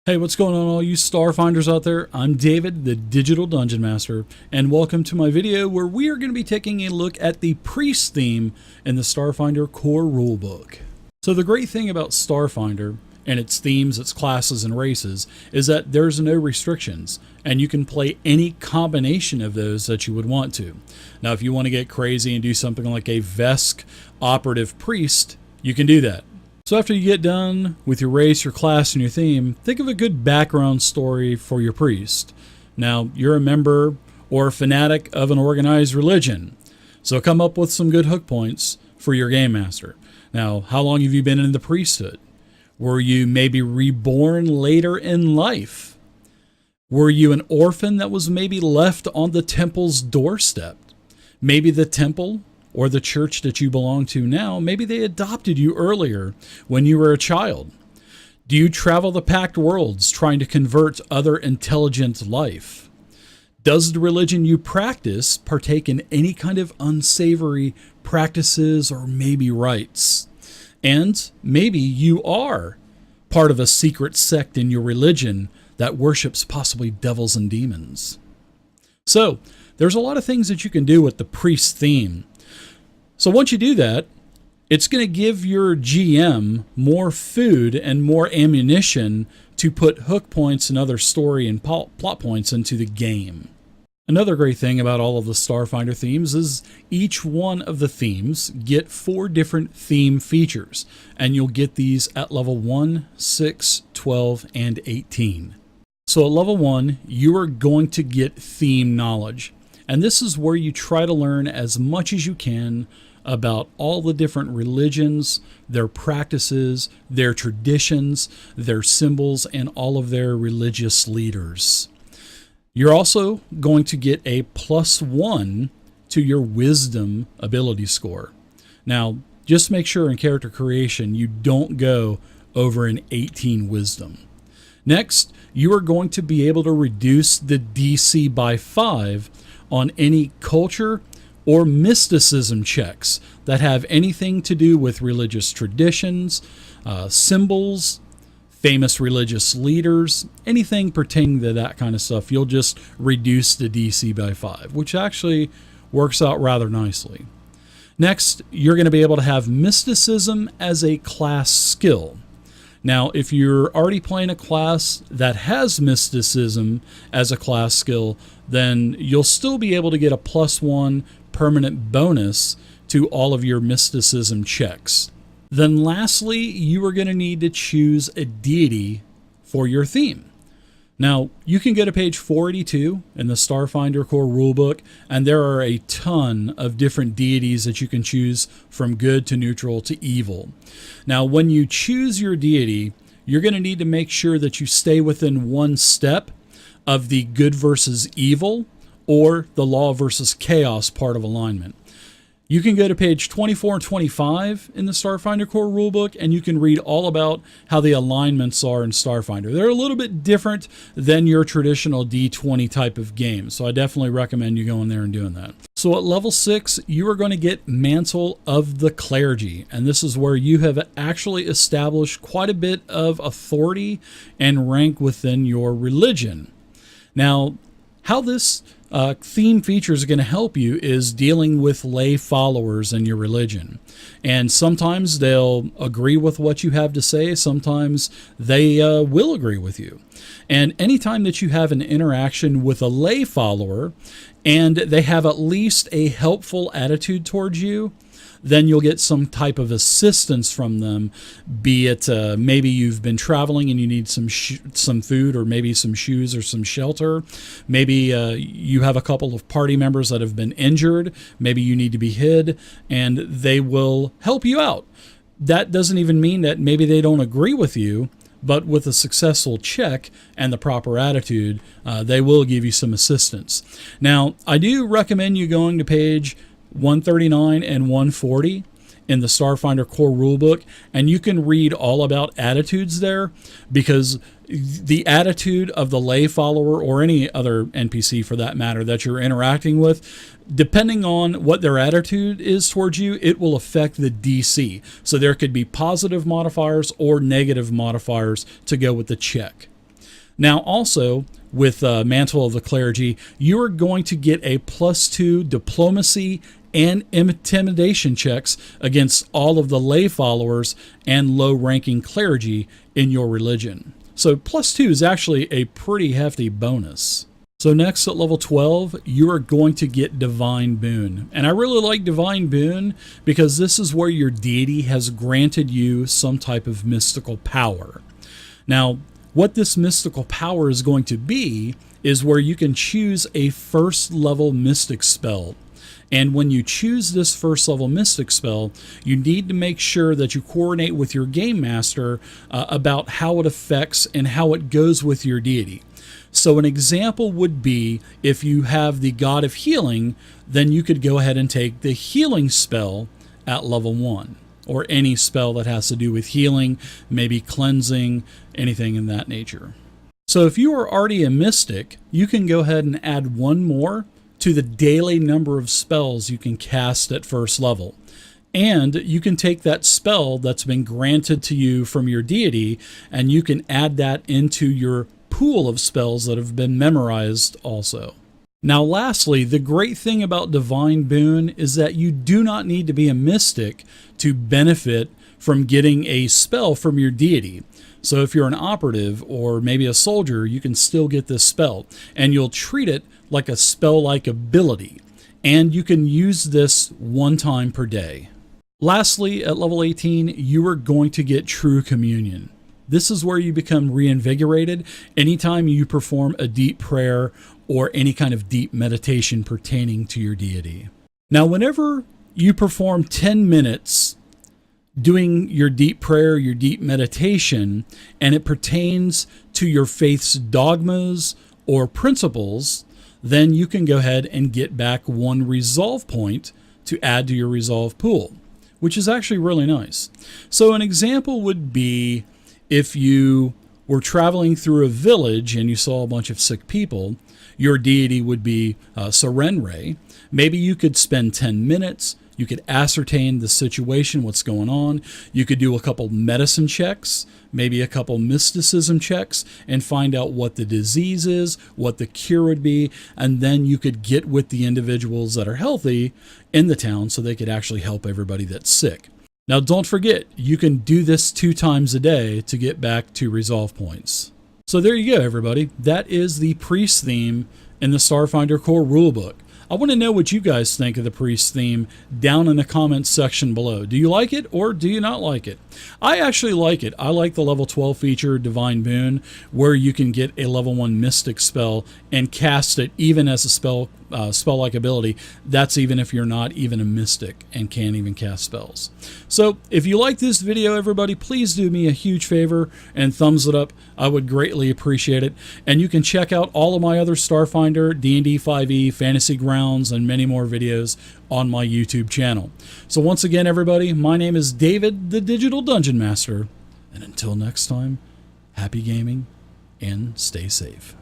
Hey, what's going on, all you Starfinders out there? I'm David, the Digital Dungeon Master, and welcome to my video where we are going to be taking a look at the Priest theme in the Starfinder core rulebook. So the great thing about Starfinder and its themes, its classes, and races is that there's no restrictions, and you can play any combination of those that you would want to. Now, if you want to get crazy and do something like a Vesk operative priest, you can do that. So after you get done with your race, your class, and your theme, think of a good background story for your priest. Now, you're a member or a fanatic of an organized religion, so come up with some good hook points for your game master. Now, how long have you been in the priesthood? Were you maybe reborn later in life? Were you an orphan that was maybe left on the temple's doorstep? Maybe the temple or the church that you belong to now, maybe they adopted you earlier when you were a child. Do you travel the packed worlds trying to convert other intelligent life? Does the religion you practice partake in any kind of unsavory practices or maybe rites? And maybe you are part of a secret sect in your religion that worships possibly devils and demons. So there's a lot of things that you can do with the priest theme. So once you do that, it's going to give your GM more food and more ammunition to put hook points and other story and plot points into the game. Another great thing about all of the Starfinder themes is each one of the themes get 4 different theme features, and you'll get these at level 1, 6, 12, and 18. So at level 1, you are going to get theme knowledge, and this is where you try to learn as much as you can about all the different religions, their practices, their traditions, their symbols, and all of their religious leaders. You're also going to get a +1 to your wisdom ability score. Now, just make sure in character creation you don't go over an 18 wisdom. Next, you are going to be able to reduce the DC by 5 on any culture or mysticism checks that have anything to do with religious traditions, symbols, famous religious leaders, anything pertaining to that kind of stuff. You'll just reduce the DC by 5, which actually works out rather nicely. Next, you're going to be able to have mysticism as a class skill. Now, if you're already playing a class that has mysticism as a class skill, then you'll still be able to get a +1 permanent bonus to all of your mysticism checks. Then lastly, you are going to need to choose a deity for your theme. Now, you can go to page 482 in the Starfinder core rulebook, and there are a ton of different deities that you can choose from good to neutral to evil. Now, when you choose your deity, you're going to need to make sure that you stay within 1 step of the good versus evil or the law versus chaos part of alignment. You can go to page 24 and 25 in the Starfinder core rulebook, and you can read all about how the alignments are in Starfinder. They're a little bit different than your traditional D20 type of game, so I definitely recommend you going there and doing that. So at level 6, you are going to get Mantle of the Clergy, and this is where you have actually established quite a bit of authority and rank within your religion. Now, how this theme feature is going to help you is dealing with lay followers in your religion. And sometimes they'll agree with what you have to say. Sometimes they will agree with you. And anytime that you have an interaction with a lay follower and they have at least a helpful attitude towards you, then you'll get some type of assistance from them, be it maybe you've been traveling and you need some food, or maybe some shoes or some shelter. Maybe you have a couple of party members that have been injured. Maybe you need to be hid, and they will help you out. That doesn't even mean that maybe they don't agree with you, but with a successful check and the proper attitude, they will give you some assistance. Now, I do recommend you going to page 139 and 140 in the Starfinder core rulebook, and you can read all about attitudes there, because the attitude of the lay follower, or any other NPC for that matter that you're interacting with, depending on what their attitude is towards you, it will affect the DC. So there could be positive modifiers or negative modifiers to go with the check. Now also, with Mantle of the Clergy, you are going to get a +2 diplomacy and intimidation checks against all of the lay followers and low-ranking clergy in your religion. So +2 is actually a pretty hefty bonus. So next at level 12, you are going to get Divine Boon. And I really like Divine Boon because this is where your deity has granted you some type of mystical power. Now, what this mystical power is going to be is where you can choose a first level mystic spell. And when you choose this first level mystic spell, you need to make sure that you coordinate with your game master about how it affects and how it goes with your deity. So an example would be if you have the God of Healing, then you could go ahead and take the healing spell at level 1, or any spell that has to do with healing, maybe cleansing, anything in that nature. So if you are already a mystic, you can go ahead and add one more to the daily number of spells you can cast at first level. And you can take that spell that's been granted to you from your deity, and you can add that into your pool of spells that have been memorized also. Now lastly, the great thing about Divine Boon is that you do not need to be a mystic to benefit from getting a spell from your deity. So if you're an operative or maybe a soldier, you can still get this spell, and you'll treat it like a spell-like ability, and you can use this one time per day. Lastly, at level 18, you are going to get True Communion. This is where you become reinvigorated anytime you perform a deep prayer or any kind of deep meditation pertaining to your deity. Now, whenever you perform 10 minutes doing your deep prayer, your deep meditation, and it pertains to your faith's dogmas or principles, then you can go ahead and get back 1 resolve point to add to your resolve pool, which is actually really nice. So an example would be if you were traveling through a village and you saw a bunch of sick people, your deity would be Serenre. Maybe you could spend 10 minutes. You could ascertain the situation, what's going on. You could do a couple medicine checks, maybe a couple mysticism checks, and find out what the disease is, what the cure would be, and then you could get with the individuals that are healthy in the town so they could actually help everybody that's sick. Now don't forget, you can do this 2 times a day to get back to resolve points. So there you go, everybody. That is the priest theme in the Starfinder core rulebook. I want to know what you guys think of the priest theme down in the comments section below. Do you like it or do you not like it? I actually like it. I like the level 12 feature, Divine Boon, where you can get a level 1 mystic spell and cast it even as a spell-like ability. That's even if you're not even a mystic and can't even cast spells. So if you like this video, everybody, please do me a huge favor and thumbs it up. I would greatly appreciate it. And you can check out all of my other Starfinder, D&D 5e, Fantasy Grounds, and many more videos on my YouTube channel. So once again, everybody, my name is David, the Digital Dungeon Master. And until next time, happy gaming and stay safe.